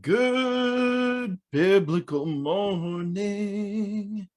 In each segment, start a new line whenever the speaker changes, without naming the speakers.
Good biblical morning.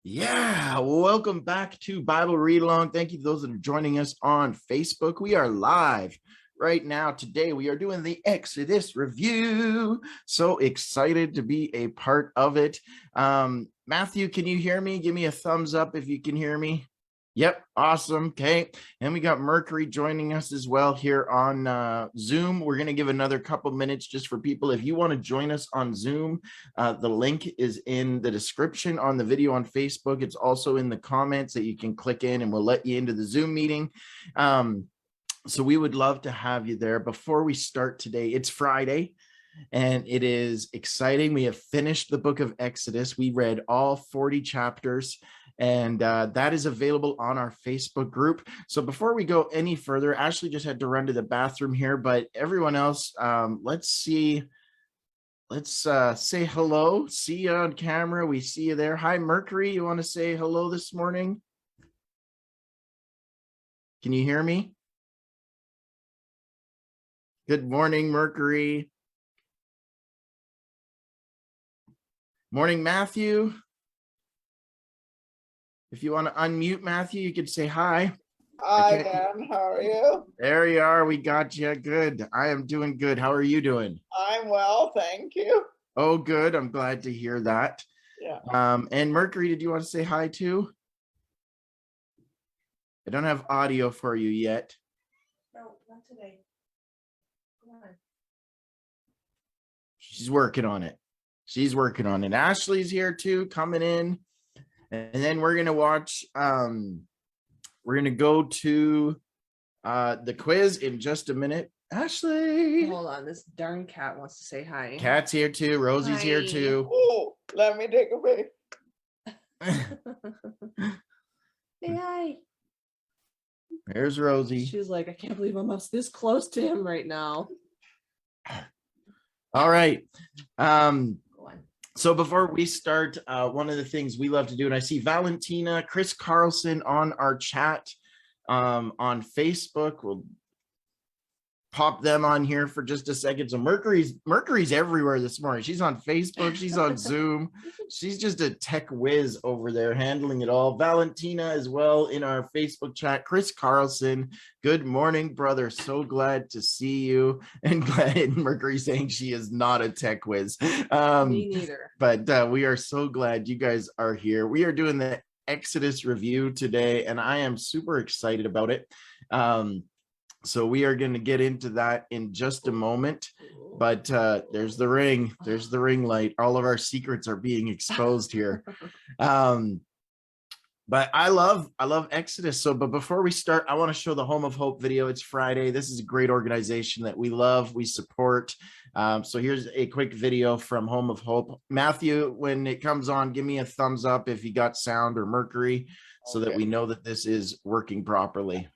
Yeah, welcome back to Bible Read Along. Thank you to those that are joining us on Facebook. We are live right now. Today we are doing the Exodus review. So excited to be a part of it. Matthew, can you hear me? Give me a thumbs up if you can hear me. Yep, awesome. Okay, and we got Mercury joining us as well here on Zoom. We're going to give another couple minutes just for people. If you want to join us on Zoom, the link is in the description on the video on Facebook. It's also in the comments that you can click in and we'll let you into the Zoom meeting. So we would love to have you there. Before we start today, it's Friday. And it is exciting. We have finished the book of Exodus. We read all 40 chapters, and that is available on our Facebook group. So before we go any further, Ashley just had to run to the bathroom here, but everyone else, let's say hello. See you on camera. We see you there. Hi, Mercury. You want to say hello this morning? Can you hear me? Good morning, Mercury. Morning, Matthew. If you want to unmute Matthew, you could say hi.
Hi, Dan. How are you?
There you are. We got you. Good. I am doing good. How are you doing?
I'm well, thank you.
Oh, good. I'm glad to hear that.
Yeah.
And Mercury, did you want to say hi too? I don't have audio for you yet.
No, not today. Come on.
She's working on it. She's working on it. Ashley's here too, coming in. And then we're going to watch, we're going to go to the quiz in just a minute. Ashley.
Hold on, this darn cat wants to say hi.
Cat's here too. Rosie's here too.
Oh, let me take a peek.
Say hi.
There's Rosie.
She's like, I can't believe I'm this close to him right now.
All right. So before we start, one of the things we love to do, and I see Valentina, Chris Carlson on our chat on Facebook. We'll pop them on here for just a second. So Mercury's everywhere this morning. She's on Facebook. She's on Zoom. She's just a tech whiz over there handling it all. Valentina as well in our Facebook chat. Chris Carlson, good morning, brother. So glad to see you. And glad Mercury saying she is not a tech whiz.
Me neither.
But we are so glad you guys are here. We are doing the Exodus review today, and I am super excited about it. So we are going to get into that in just a moment, but there's the ring. There's the ring light. All of our secrets are being exposed here. But I love Exodus. So, but before we start, I want to show the Home of Hope video. It's Friday. This is a great organization that we love, we support. So here's a quick video from Home of Hope. Matthew, when it comes on, give me a thumbs up if you got sound, or Mercury, so that we know that this is working properly.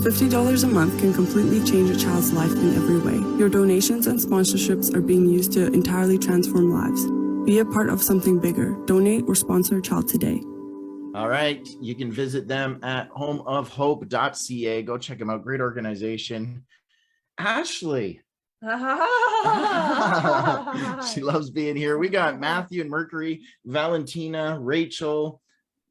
$50 a month can completely change a child's life in every way. Your donations and sponsorships are being used to entirely transform lives. Be a part of something bigger. Donate or sponsor a child today.
All right. You can visit them at homeofhope.ca. Go check them out. Great organization. Ashley. She loves being here. We got Matthew and Mercury, Valentina, Rachel,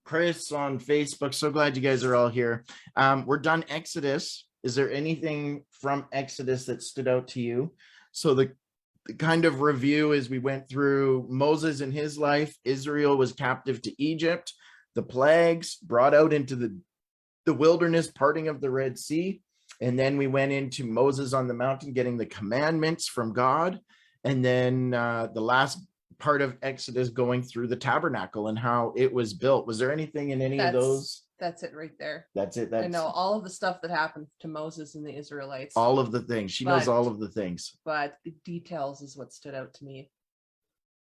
Chris on Facebook. So glad you guys are all here. We're done Exodus. Is there anything from Exodus that stood out to you? So the kind of review is we went through Moses and his life. Israel was captive to Egypt. The plagues brought out into the wilderness, parting of the Red Sea. And then we went into Moses on the mountain, getting the commandments from God. And then the last part of Exodus going through the tabernacle and how it was built. Was there anything in any of those?
That's it right there.
That's it.
I know all of the stuff that happened to Moses and the Israelites.
All of the things. She knows all of the things.
But the details is what stood out to me.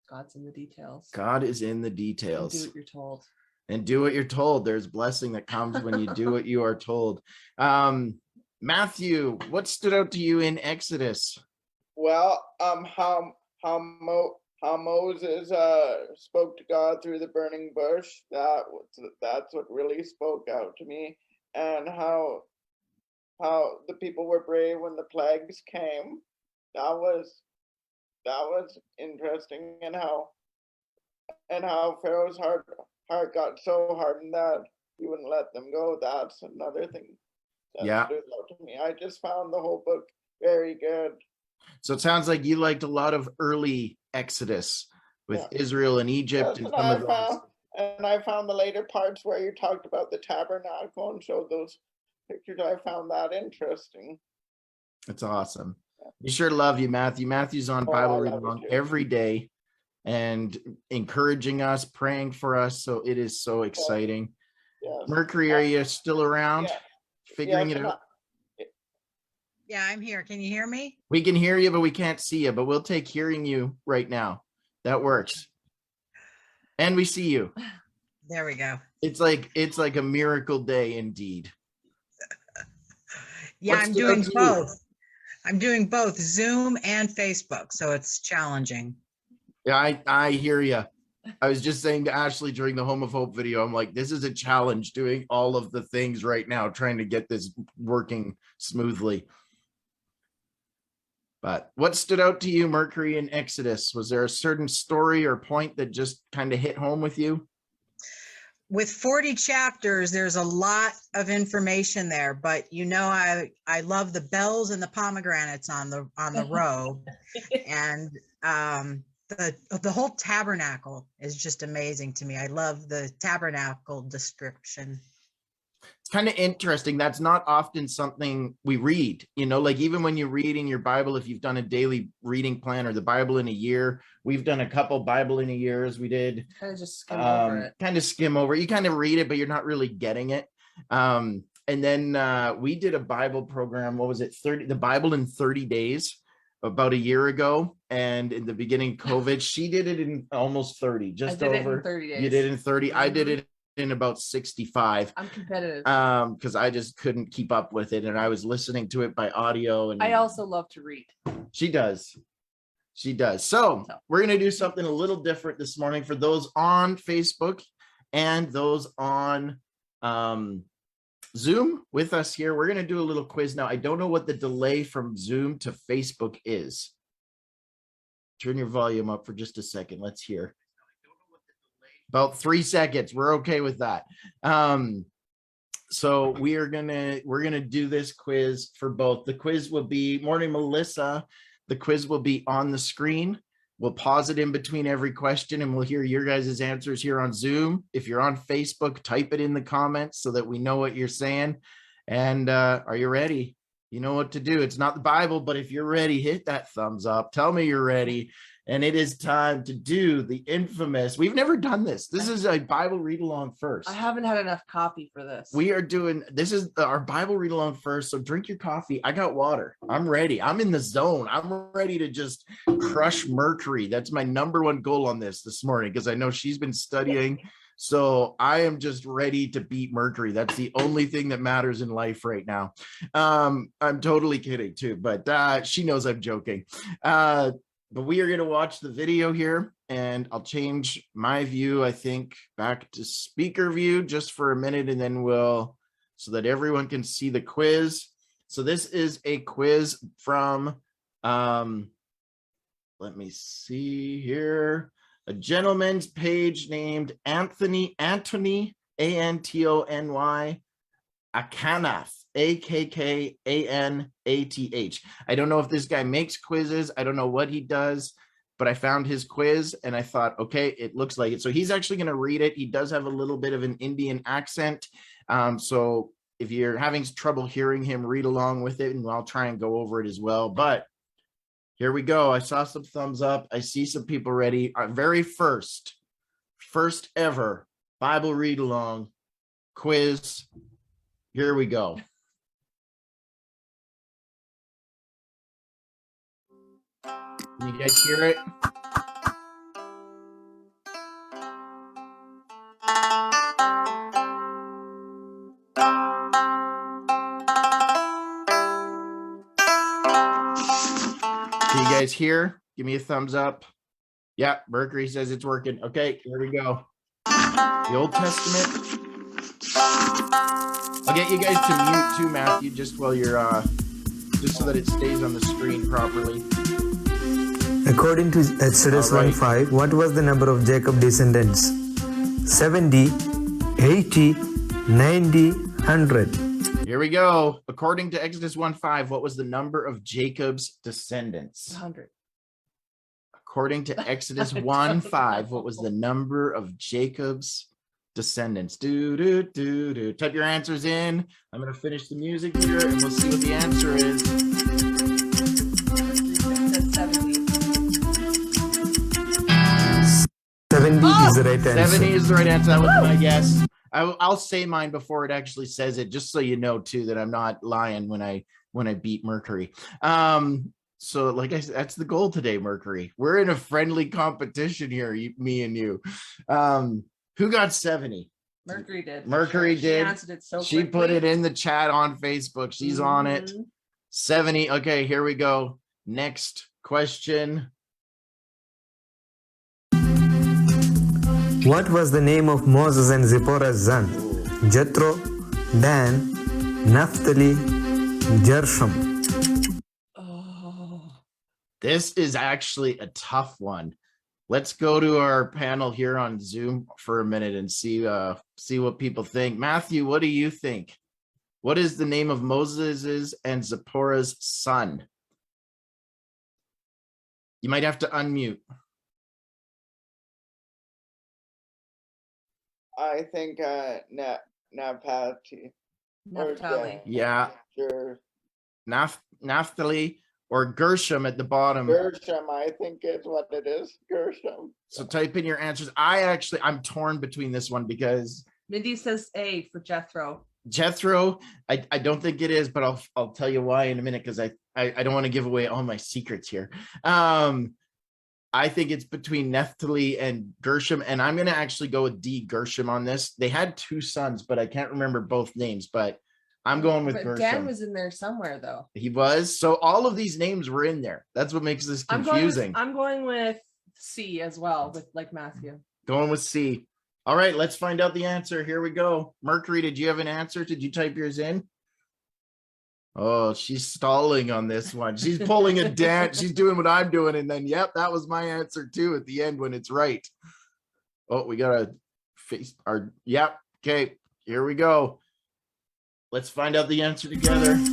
God's in the details.
God is in the details.
And do what you're told.
And do what you're told. There's blessing that comes when you do what you are told. Matthew, what stood out to you in Exodus?
Well, how Moses spoke to God through the burning bush. That's what really spoke out to me, and how the people were brave when the plagues came. That was interesting, and how Pharaoh's heart got so hardened that he wouldn't let them go. That's another thing that stood out to me. I just found the whole book very good.
So it sounds like you liked a lot of early Exodus with Israel and Egypt. And some of those.
And I found the later parts where you talked about the tabernacle and showed those pictures. I found that interesting.
That's awesome. We sure love you, Matthew. Matthew's on Bible Read Along every day and encouraging us, praying for us. So it is so exciting.
Yes.
Mercury, are you still around? Figuring it out?
Yeah, I'm here. Can you hear me?
We can hear you, but we can't see you, but we'll take hearing you right now. That works. And we see you.
There we go.
It's like a miracle day indeed.
Yeah, I'm doing both. I'm doing both Zoom and Facebook, so it's challenging.
Yeah, I hear you. I was just saying to Ashley during the Home of Hope video, I'm like, this is a challenge doing all of the things right now, trying to get this working smoothly. But what stood out to you, Mercury, in Exodus? Was there a certain story or point that just kind of hit home with you?
With 40 chapters, there's a lot of information there, but you know, I love the bells and the pomegranates on the robe, and the whole tabernacle is just amazing to me. I love the tabernacle description.
It's kind of interesting. That's not often something we read, you know, like even when you read in your Bible, if you've done a daily reading plan or the Bible in a year, we've done a couple Bible in a years. We did
kind of just skim over it.
Kind of skim over it. You kind of read it, but you're not really getting it. And then we did a Bible program. What was it? The Bible in 30 days about a year ago. And in the beginning, COVID, she did it in almost 30, just over
30 days.
You did it in 30. I did it in about 65.
I'm competitive.
Because I just couldn't keep up with it, and I was listening to it by audio. And
I also love to read.
She does. So we're gonna do something a little different this morning for those on Facebook and those on Zoom with us here. We're gonna do a little quiz now. I don't know what the delay from Zoom to Facebook is. Turn your volume up for just a second. Let's hear. About 3 seconds. We're okay with that. So we're gonna do this quiz for both. The quiz will be, morning, Melissa. The quiz will be on the screen. We'll pause it in between every question and we'll hear your guys' answers here on Zoom. If you're on Facebook, type it in the comments so that we know what you're saying. And are you ready? You know what to do. It's not the Bible, but if you're ready, hit that thumbs up. Tell me you're ready. And it is time to do the infamous. We've never done this. This is a Bible read along first.
I haven't had enough coffee for this.
We are doing, this is our Bible read along first. So drink your coffee. I got water. I'm ready. I'm in the zone. I'm ready to just crush Mercury. That's my #1 goal on this morning, because I know she's been studying. So I am just ready to beat Mercury. That's the only thing that matters in life right now. I'm totally kidding too, but she knows I'm joking. but we are going to watch the video here, and I'll change my view, I think, back to speaker view just for a minute, and then so that everyone can see the quiz. So this is a quiz from, let me see here, a gentleman's page named Antony, Antony, Antony Akanath, Akkanath. I don't know if this guy makes quizzes. I don't know what he does, but I found his quiz and I thought, okay, it looks like it. So he's actually going to read it. He does have a little bit of an Indian accent. So if you're having trouble hearing him, read along with it, and I'll try and go over it as well. But here we go. I saw some thumbs up. I see some people ready. Our very first ever Bible read along quiz. Here we go. Can you guys hear it? Can you guys hear? Give me a thumbs up. Yeah, Mercury says it's working. Okay, here we go. The Old Testament. I'll get you guys to mute too, Matthew, just while you're just so that it stays on the screen properly.
According to Exodus
All right.
1:5, what was the number of Jacob's descendants? 70, 80, 90, 100.
Here we go. According to Exodus 1:5, what was the number of Jacob's descendants?
100.
According to Exodus
I don't
1:5, what
know.
was the number of Jacob's descendants? Do. Type your answers in. I'm going to finish the music here and we'll see what the answer is.
It says 70.
70 is the right answer.
70 is the right answer. That was my guess. I'll say mine before it actually says it, just so you know too that I'm not lying when I beat Mercury. So like I said, that's the goal today, Mercury. We're in a friendly competition here, me and you. Who got 70?
Mercury did.
Mercury
She
did.
answered it so
She put
quickly.
it in the chat on Facebook. She's on it.
Mhm.
70. Okay, here we go. Next question.
What was the name of Moses and Zipporah's son? Jethro, Dan, Naphtali, Gershom.
Oh.
This is actually a tough one. Let's go to our panel here on Zoom for a minute and see what people think. Matthew, what do you think? What is the name of Moses's and Zipporah's son? You might have to unmute.
I think Naphtali.
Naphtali.
Yeah,
Sure.
Naphtali or Gershom at the bottom.
Gershom, I think is what it is. Gershom.
So type in your answers. I'm torn between this one because
Mindy says A for Jethro.
Jethro, I don't think it is, but I'll tell you why in a minute because I don't want to give away all my secrets here. I think it's between Naphtali and Gershom, and I'm going to actually go with D, Gershom on this. They had two sons, but I can't remember both names, but I'm going with
But
Gershom.
Dan was in there somewhere though.
He was. So all of these names were in there. That's what makes this confusing.
I'm going with C as well, with like Matthew.
Going with C. All right, let's find out the answer. Here we go. Mercury, did you have an answer? Did you type yours in? Oh, she's stalling on this one. She's pulling a dance. She's doing what I'm doing. And then, yep, that was my answer too at the end when it's right. Oh, we got to face our, yep. Okay, here we go. Let's find out the answer together. I'm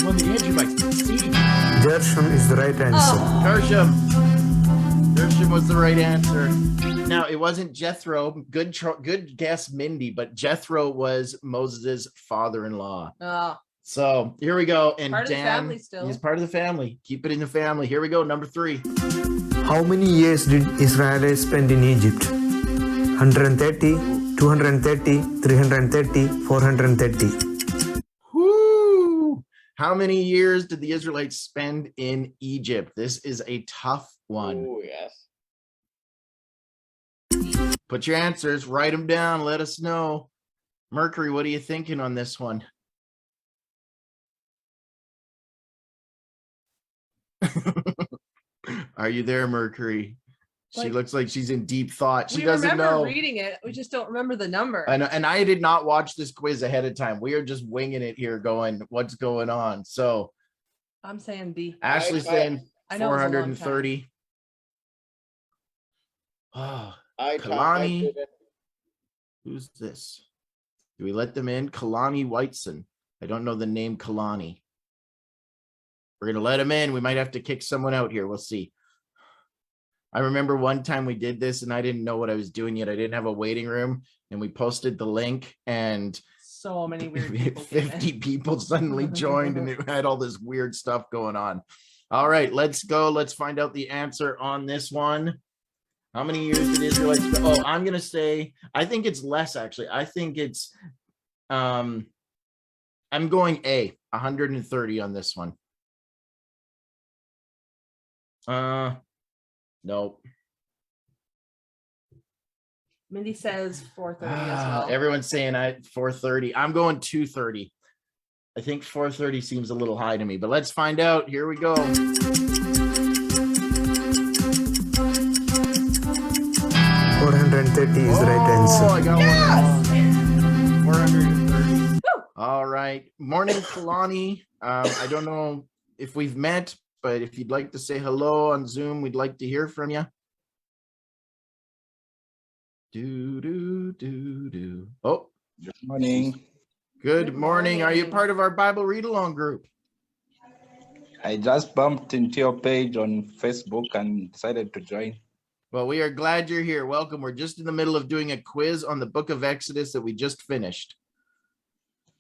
on the edge of my seat.
Gershom is the right answer.
Gershom. Gershom was the right answer. Now, it wasn't Jethro. Good guess, Mindy, but Jethro was Moses' father-in-law.
Oh,
So here we go. And
Part of the
Dan,
family still.
he's part of the family. Keep it in the family. Here we go. Number 3.
How many years did Israelites spend in Egypt? 130, 230, 330, 430.
Whoo! How many years did the Israelites spend in Egypt? This is a tough one.
Oh, yes.
Put your answers, write them down, let us know. Mercury, what are you thinking on this one? Are you there, Mercury? She
Like-
looks like she's in deep thought. She
we
doesn't
remember
know.
reading it. We just don't remember the number.
I know, and I did not watch this quiz ahead of time. We are just winging it here, going, what's going on? So
I'm saying B.
Ashley's
I-
saying
I know it was a long
430. Oh,
I
Kalani.
typed it
who's this? Do we let them in? Kalani Whiteson. I don't know the name Kalani. We're gonna let him in. We might have to kick someone out here. We'll see. I remember one time we did this and I didn't know what I was doing yet. I didn't have a waiting room, and we posted the link, and
So many weird people. came in.
50 people suddenly joined, and it had all this weird stuff going on. All right, let's go. Let's find out the answer on this one. How many years did Israelites? Oh, I'm gonna say, I think it's less actually. I think it's I'm going A, 130 on this one. Nope.
Mindy says 430 as well.
Everyone's saying 430. I'm going 230. I think 430 seems a little high to me, but let's find out. Here we go.
430 is the right
Oh,
answer.
I got one. 430. All right. Morning, Kalani. I don't know if we've met, but if you'd like to say hello on Zoom, we'd like to hear from you. Oh,
Good morning.
good morning. Are you
morning.
part of our Bible read-along group?
I just bumped into your page on Facebook and decided to join.
Well, we are glad you're here. Welcome. We're just in the middle of doing a quiz on the book of Exodus that we just finished.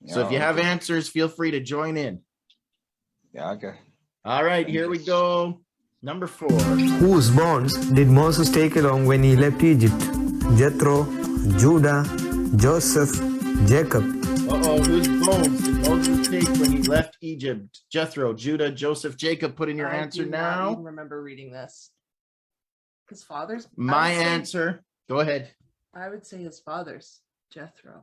So if you have
okay.
answers, feel free to join in.
Yeah, okay.
All right, here we go. Number 4.
Whose bonds did Moses take along when he left Egypt? Jethro, Judah, Joseph, Jacob.
Uh-oh, whose bones did Moses take when he left Egypt? Jethro, Judah, Joseph, Jacob. Put in your
I
answer
do not
now.
even remember reading this. His father's.
My answer. Go ahead.
I would say his father's Jethro.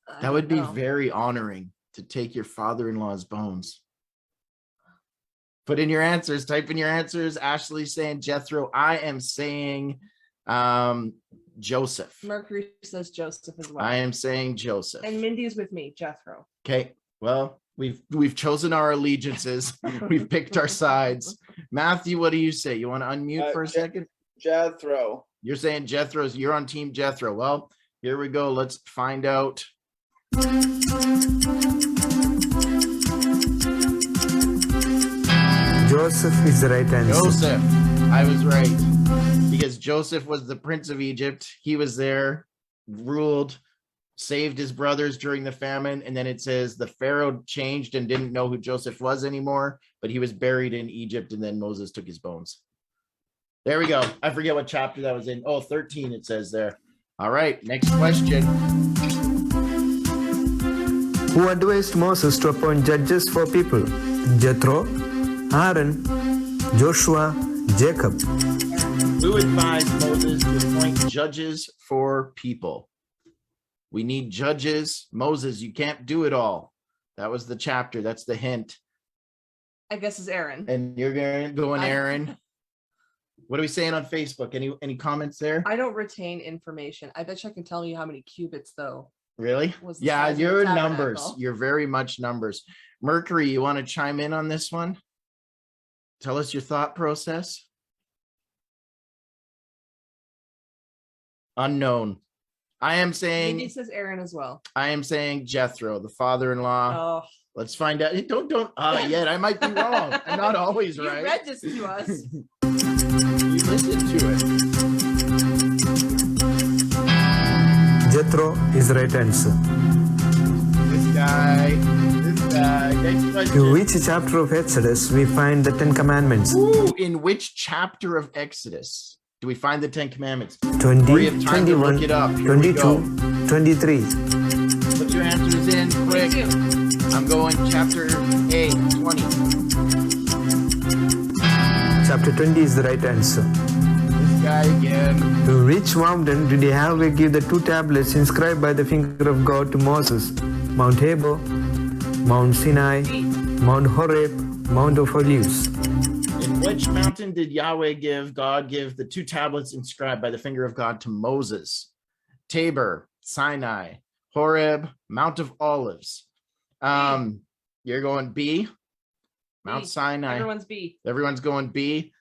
I
That would be
don't know.
very honoring to take your father-in-law's bones. Put in your answers. Type in your answers. Ashley's saying Jethro. I am saying Joseph.
Mercury says Joseph as well.
I am saying Joseph.
And Mindy's with me, Jethro.
Okay. Well, we've chosen our allegiances. We've picked our sides. Matthew, what do you say? You want to unmute for a second?
Jethro.
You're saying Jethro's. You're on team Jethro. Well, here we go. Let's find out.
Joseph is the right answer.
Joseph. I was right. Because Joseph was the prince of Egypt. He was there, ruled, saved his brothers during the famine. And then it says the Pharaoh changed and didn't know who Joseph was anymore, but he was buried in Egypt, and then Moses took his bones. There we go. I forget what chapter that was in. Oh, 13 it says there. All right, next question.
Who advised Moses to appoint judges for people? Jethro, Aaron, Joshua, Jacob.
Who advised Moses to appoint judges for people? We need judges. Moses, you can't do it all. That was the chapter. That's the hint.
I guess it's Aaron.
And you're going Aaron. What are we saying on Facebook? Any comments there?
I don't retain information. I bet you I can tell you how many cubits though.
Really?
Was the
Yeah,
size of the
you're
tabernacle.
numbers. You're very much numbers. Mercury, you want to chime in on this one? Tell us your thought process. Unknown. I am
Mindy
saying
says Aaron as well.
Jethro, the father-in-law.
Oh,
Let's find out. Don't yet. I might be wrong. I'm not always
you
right.
read this to us.
You listened to it.
Jethro is the right answer.
This guy. Next
In
question.
which chapter of Exodus we find the Ten Commandments?
Ooh, in which chapter of Exodus do we find the 10 Commandments?
20,
Or you have time to
21,
look it up. Here we
22, 23.
Put your answers in quick. I'm going chapter 8, 20.
Chapter 20 is the right answer.
This guy again.
To which mountain did Yahweh give the 2 tablets inscribed by the finger of God to Moses? Mount Tabor, Mount Sinai, Mount Horeb, Mount of Olives.
In which mountain did God give the 2 tablets inscribed by the finger of God to Moses? Tabor, Sinai, Horeb, Mount of Olives. You're going B. Mount
B.
Sinai.
Everyone's B.
Everyone's going B.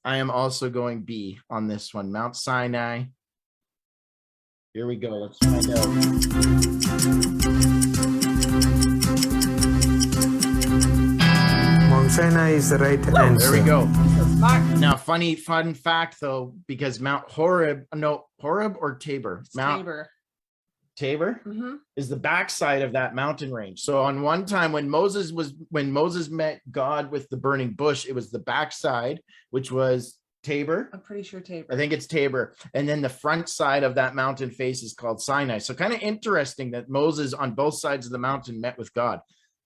I am also going B on this one. Mount Sinai. Here we go. Let's find out.
Mount Sinai is the right answer.
There we go.
So smart.
Now, fun fact though, because Mount Horeb or Tabor?
It's
Mount
Tabor.
Tabor is the backside of that mountain range. So on one time when Moses met God with the burning bush, it was the backside, which was Tabor.
I'm pretty sure Tabor.
I think it's Tabor. And then the front side of that mountain face is called Sinai. So kind of interesting that Moses on both sides of the mountain met with God.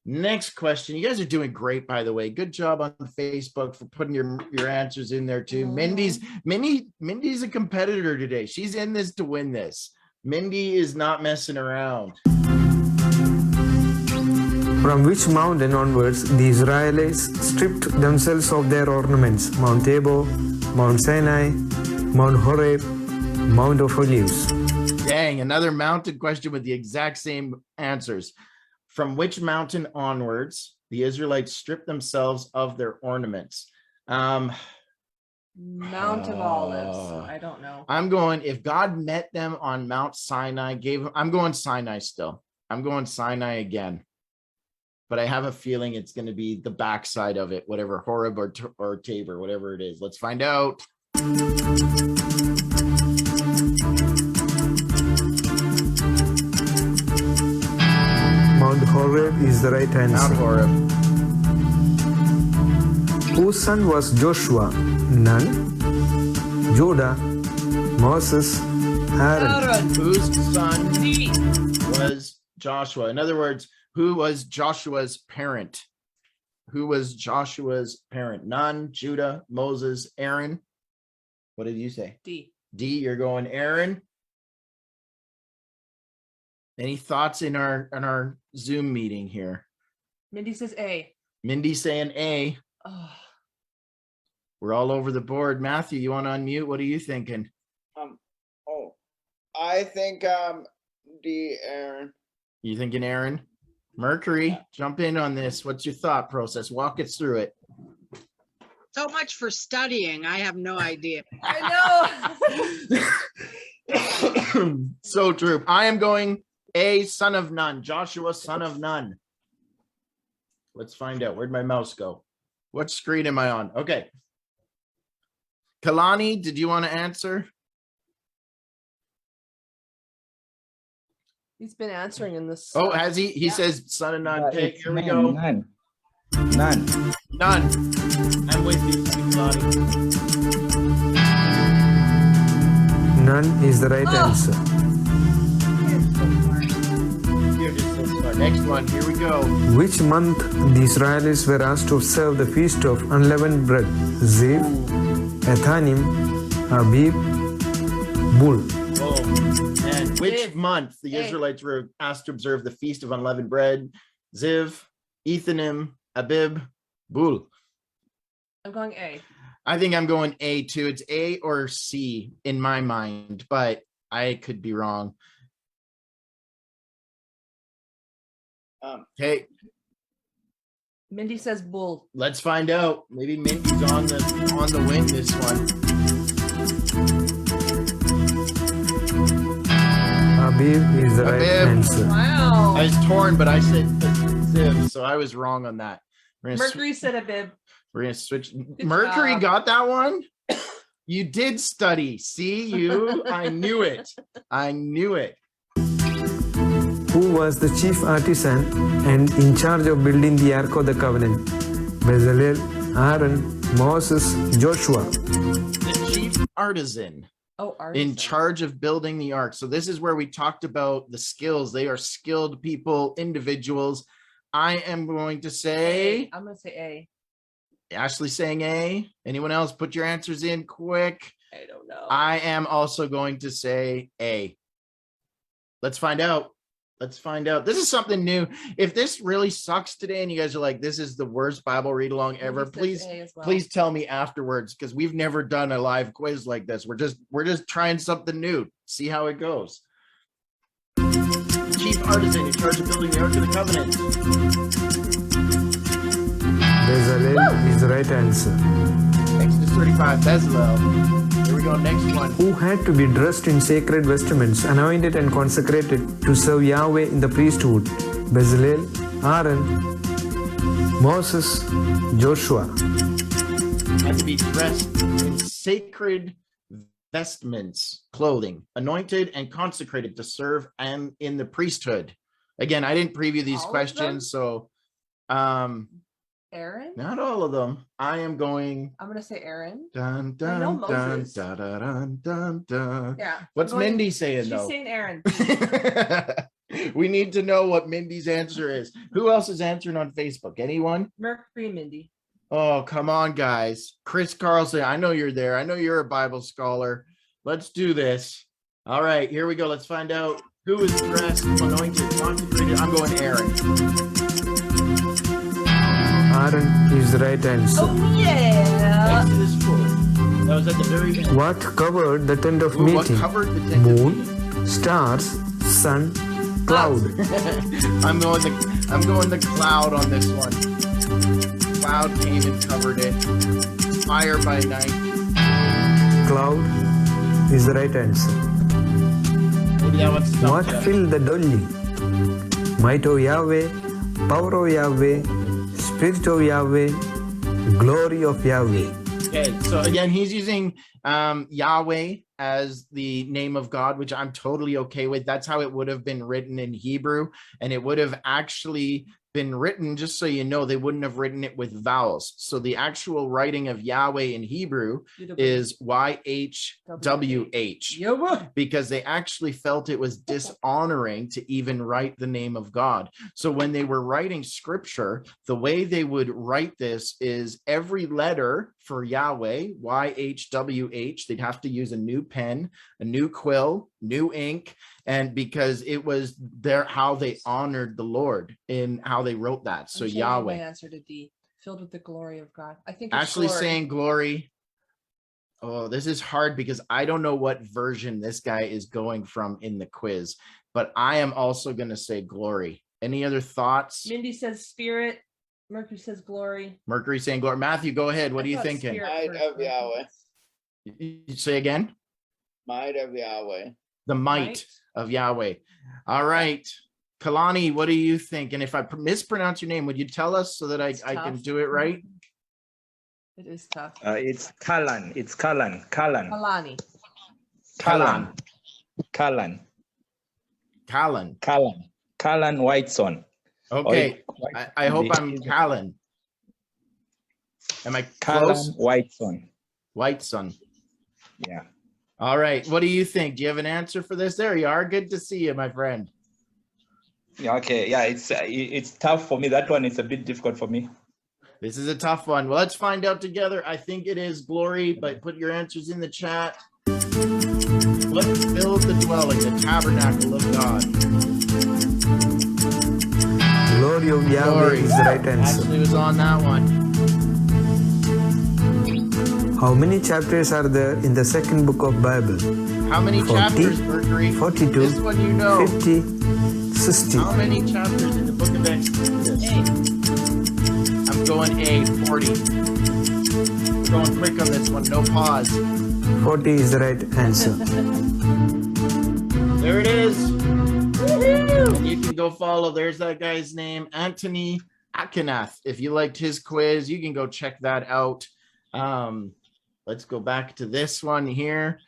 Next question. You guys are doing great, by the way. Good job on Facebook for putting your answers in there too. Mindy's a competitor today. She's in this to win this. Mindy is not messing around.
From which mountain onwards the Israelites stripped themselves of their ornaments? Mount Tabor, Mount Sinai, Mount Horeb, Mount of Olives.
Dang, another mountain question with the exact same answers. From which mountain onwards the Israelites stripped themselves of their ornaments?
Mount of Olives. I don't know.
I'm going, if God met them on Mount Sinai, I'm going Sinai still. I'm going Sinai again. But I have a feeling it's going to be the backside of it, whatever, Horeb or Tabor, whatever it is. Let's find out.
Mount Horeb is the right answer.
Mount Horeb.
Whose son was Joshua? Nun, Judah, Moses, Aaron.
Whose son was Joshua? In other words, who was Joshua's parent? Who was Joshua's parent? Nun, Judah, Moses, Aaron. What did you say?
D.
D, you're going Aaron. Any thoughts in our Zoom meeting here?
Mindy says A.
Mindy saying A.
Oh.
We're all over the board. Matthew, you want to unmute? What are you thinking?
I think D, Aaron.
You thinking Aaron? Mercury, jump in on this. What's your thought process? Walk us through it.
So much for studying. I have no idea.
I
know. So true. I am going A, son of Nun. Joshua, son of Nun. Let's find out. Where'd my mouse go? What screen am I on? Okay. Kalani, did you want to answer?
He's been answering in this.
Oh, has he? He says son of Nun. Okay, here we go.
None.
None. I'm with you, Kalani.
None is the right answer.
You're just so smart. Next one. Here we go.
Which month the Israelites were asked to observe the feast of unleavened bread? Ziv, Ethanim, Abib, Bul.
Oh, and which month the Israelites were asked to observe the Feast of Unleavened Bread? Ziv, Ethanim, Abib, Bul.
I'm going A.
I think I'm going A too. It's A or C in my mind, but I could be wrong. Okay,
Mindy says Bull.
let's find out. Maybe Mindy's on the win this one.
Abib is the right
Abib.
answer.
Wow.
I was torn, but I said Ziv, so I was wrong on that.
Mercury said Abib.
We're gonna switch.
Good
Mercury
job.
got that one. You did study. See you. I knew it. I knew it.
Who was the chief artisan and in charge of building the Ark of the Covenant? Bezalel, Aaron, Moses, Joshua.
The chief artisan
Oh,
in charge of building the ark. So this is where we talked about the skills. They are skilled people, individuals. I am going to say,
I'm going to say A.
Ashley saying A. Anyone else? Put your answers in quick.
I don't know.
I am also going to say A. Let's find out. Let's find out. This is something new. If this really sucks today and you guys are like, this is the worst Bible read along ever,
Mindy says A as well.
please tell me afterwards, because we've never done a live quiz like this. We're just trying something new. See how it goes. Chief artisan in charge of building the Ark of the Covenant.
Bezalel is the right answer.
Exodus 35, Bezalel. Here we go, next one.
Who had to be dressed in sacred vestments, anointed and consecrated to serve Yahweh in the priesthood. Bezalel, Aaron, Moses, Joshua.
Had to be dressed in sacred vestments, clothing, anointed and consecrated to serve and in the priesthood. Again, I didn't preview these
All of
questions, so
Aaron?
not all of them. I am going
I'm gonna say Aaron.
dun
I know
dun dun
Moses.
dun dun dun dun dun.
Yeah.
What's
I'm going-
Mindy saying
She's
though?
saying Aaron.
We need to know what Mindy's answer is. Who else is answering on Facebook? Anyone?
Mercury, Mindy.
Oh, come on, guys. Chris Carlson, I know you're there. I know you're a Bible scholar. Let's do this. All right, here we go. Let's find out who is dressed, anointed, consecrated. I'm going Aaron.
Aaron is the right answer.
Oh yeah.
Exodus 4. That was at the very end.
What covered the tent of
Ooh, what
meeting?
covered the tent of
Moon,
meeting?
stars, sun, cloud.
I'm going the cloud on this one. Cloud came and covered it. Fire by night.
Cloud is the right answer.
Maybe that one's stumped
What
you.
filled the dolly? Might of Yahweh, power of Yahweh, spirit of Yahweh, glory of Yahweh.
Okay, so again, he's using Yahweh as the name of God, which I'm totally okay with. That's how it would have been written in Hebrew, and it would have actually been written, just so you know, they wouldn't have written it with vowels. So the actual writing of Yahweh in Hebrew is YHWH,
Yeah.
because they actually felt it was dishonoring to even write the name of God. So when they were writing scripture, the way they would write this is every letter for Yahweh, YHWH, they'd have to use a new pen, a new quill, new ink, and because it was how they honored the Lord in how they wrote that. So
I'm changing
Yahweh.
My answer to D. Filled with the glory of God. I think it's
Ashley's
glory.
saying glory. Oh, this is hard because I don't know what version this guy is going from in the quiz, but I am also going to say glory. Any other thoughts?
Mindy says spirit. Mercury says glory.
Mercury saying glory. Matthew, go ahead. What
I
are you
thought
thinking?
spirit
Might
first,
of
Mercury.
Yahweh.
You say again?
Might of Yahweh.
The might of Yahweh. All right. Kalani, what do you think? And if I mispronounce your name, would you tell us so that I
It's
can
tough.
do it right?
It is tough.
It's Kalan. It's Kalan. Kalan.
Alani.
Kalan. Kalan.
Callan.
Kalan. Kalan Whiteson.
Okay.
Or
I hope I'm Callan. Am I close?
Kalan Whiteson.
White son.
Yeah.
All right. What do you think? Do you have an answer for this? There you are. Good to see you, my friend.
Yeah. Okay. Yeah. It's tough for me. That one is a bit difficult for me.
This is a tough one. Well, let's find out together. I think it is glory, but put your answers in the chat. What filled the dwelling, the tabernacle of God?
Glory of Yahweh
Glory.
is the right answer.
Ashley was on that one.
How many chapters are there in the second book of Bible?
How many
40,
chapters, Mercury?
42,
This one you know.
50, 60.
How many chapters in the book of Exodus? I'm going A, 40. We're going quick on this one, no pause.
40 is the right answer.
There it is. And you can go follow. There's that guy's name, Anthony Akinath. If you liked his quiz, you can go check that out. Let's go back to this one here.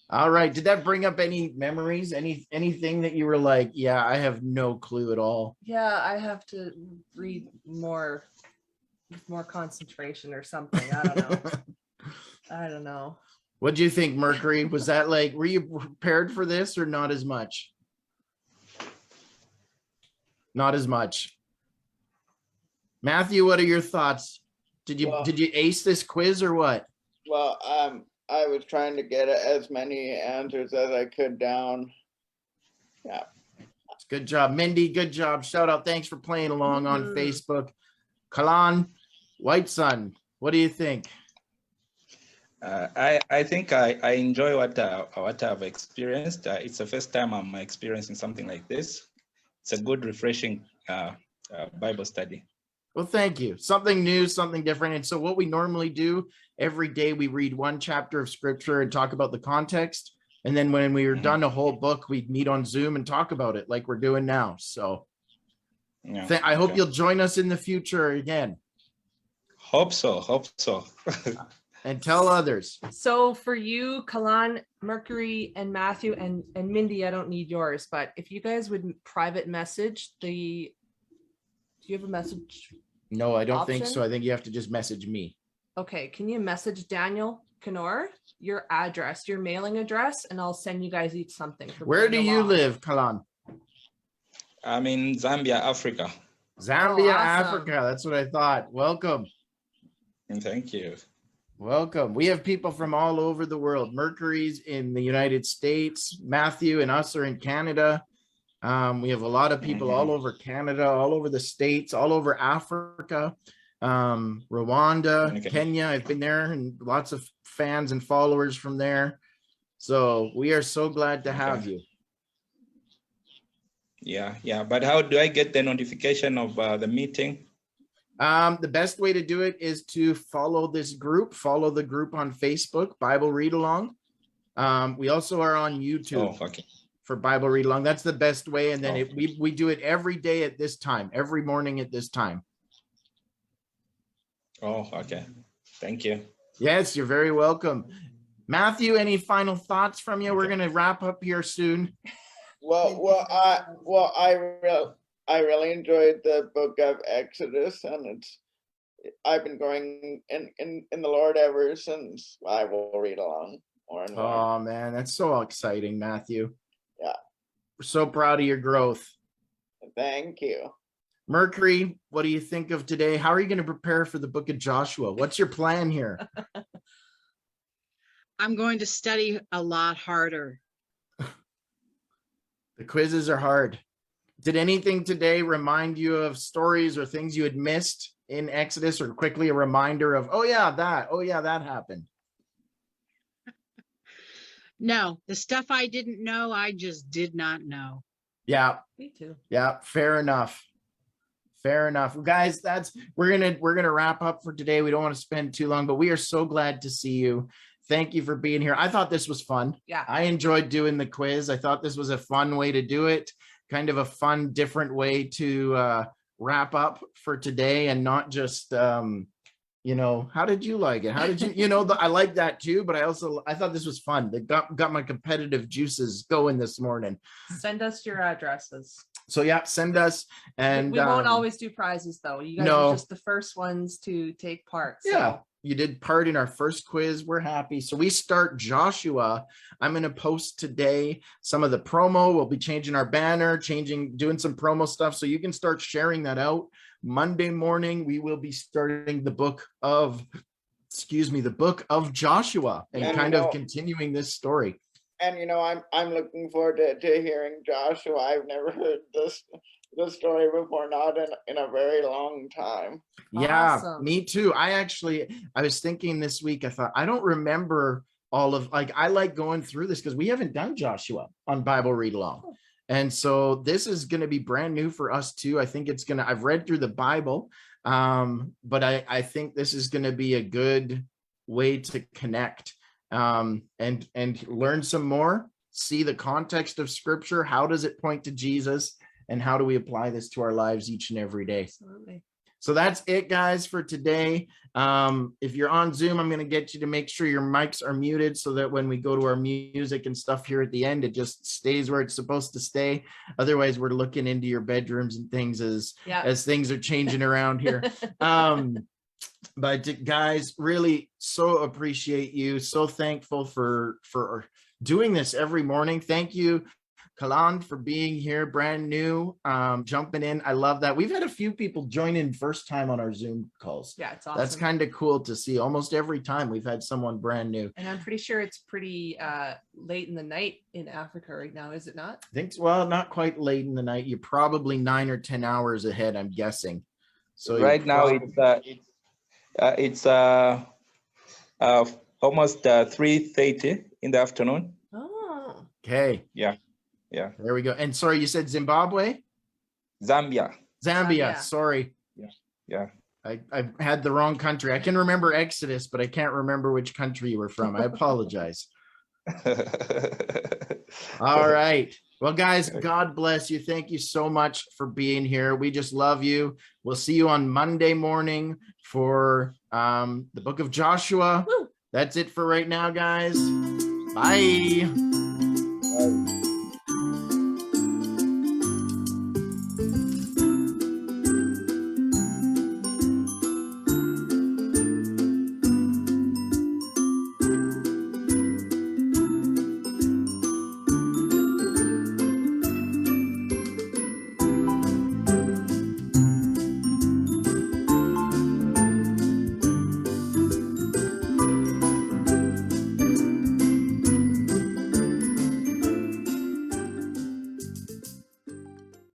All right. Did that bring up any memories? Anything that you were like, yeah, I have no clue at all?
Yeah, I have to read more with more concentration or something. I don't know. I don't know.
What do you think, Mercury? Was that like, were you prepared for this or not as much? Not as much. Matthew, what are your thoughts? Did you ace this quiz or what?
Well, I was trying to get as many answers as I could down. Yeah.
Good job, Mindy. Good job. Shout out. Thanks for playing along on
Mhm.
Facebook. Kalan, White Sun, what do you think?
I think I enjoy what I've experienced. It's the first time I'm experiencing something like this. It's a good, refreshing Bible study.
Well, thank you. Something new, something different. And so what we normally do every day, we read one chapter of scripture and talk about the context. And then when we were done a whole book, we'd meet on Zoom and talk about it like we're doing now. So
Yeah,
I hope
okay.
you'll join us in the future again.
Hope so.
And tell others.
So for you, Kalan, Mercury, and Matthew, and Mindy, I don't need yours, but if you guys would private message do you have a message?
No, I don't think so.
Option?
I think you have to just message me.
Okay, can you message Daniel Kenor your address, your mailing address, and I'll send you guys each something. for
Where do
bringing
you
along.
live, Kalan?
I'm in Zambia, Africa.
Zambia,
awesome.
Africa. That's what I thought. Welcome.
And thank you.
Welcome. We have people from all over the world. Mercury's in the United States. Matthew and us are in Canada. We have a lot of people all over Canada, all over the States, all over Africa, Rwanda,
Okay.
Kenya. I've been there and lots of fans and followers from there. So we are so glad to have you.
Yeah. But how do I get the notification of the meeting?
The best way to do it is to follow this group, follow the group on Facebook, Bible Read Along. We also are on YouTube.
Oh, okay.
For Bible Read Along. That's the best way. And then
Oh.
we do it every day at this time, every morning at this time.
Oh, okay. Thank you.
Yes, you're very welcome. Matthew, any final thoughts from you? We're going to wrap up here soon.
I really enjoyed the book of Exodus, and I've been going in the Lord ever since. I will read along more and more.
Oh man, that's so exciting, Matthew.
Yeah.
We're so proud of your growth.
Thank you.
Mercury, what do you think of today? How are you going to prepare for the book of Joshua? What's your plan here?
I'm going to study a lot harder.
The quizzes are hard. Did anything today remind you of stories or things you had missed in Exodus, or quickly a reminder of, oh yeah, that happened?
No, the stuff I didn't know, I just did not know.
Yeah.
Me too.
Yeah, fair enough. Fair enough. Guys, we're gonna wrap up for today. We don't want to spend too long, but we are so glad to see you. Thank you for being here. I thought this was fun.
Yeah.
I enjoyed doing the quiz. I thought this was a fun way to do it, kind of a fun, different way to wrap up for today, and not just how did you like it? How did you, I like that too, but I thought this was fun. It got my competitive juices going this morning.
Send us your addresses.
So yeah, send us. And
we won't always do prizes though. You guys
No.
are just the first ones to take part. So.
Yeah, you did part in our first quiz. We're happy. So we start Joshua. I'm going to post today some of the promo. We'll be changing our banner, doing some promo stuff. So you can start sharing that out. Monday morning, we will be starting the book of Joshua, and
And
kind of continuing this story.
And I'm looking forward to hearing Joshua. I've never heard this story before, not in a very long time.
Yeah,
Awesome.
me too. I was thinking this week, I thought, I don't remember all of, I like going through this because we haven't done Joshua on Bible Read Along. And so this is going to be brand new for us too. I think I've read through the Bible, but I think this is going to be a good way to connect and learn some more, see the context of scripture. How does it point to Jesus, and how do we apply this to our lives each and every day?
Absolutely.
So that's it, guys, for today. If you're on Zoom, I'm going to get you to make sure your mics are muted so that when we go to our music and stuff here at the end, it just stays where it's supposed to stay. Otherwise, we're looking into your bedrooms and things as things are changing around here. But guys, really so appreciate you. So thankful for doing this every morning. Thank you, Kalan for being here, brand new, jumping in. I love that. We've had a few people join in first time on our Zoom calls.
Yeah, it's awesome.
That's kind of cool to see. Almost every time we've had someone brand new.
And I'm pretty sure it's pretty late in the night in Africa right now, is it not?
I think, well, not quite late in the night. You're probably 9 or 10 hours ahead, I'm guessing. So
right now it's almost 3:30 in the afternoon.
Oh,
okay.
Yeah.
There we go. And sorry, you said Zimbabwe?
Zambia.
Zambia. Sorry.
Yeah.
I had the wrong country. I can remember Exodus, but I can't remember which country you were from. I apologize. All right. Well, guys, God bless you. Thank you so much for being here. We just love you. We'll see you on Monday morning for the book of Joshua.
Woo.
That's it for right now, guys. Bye.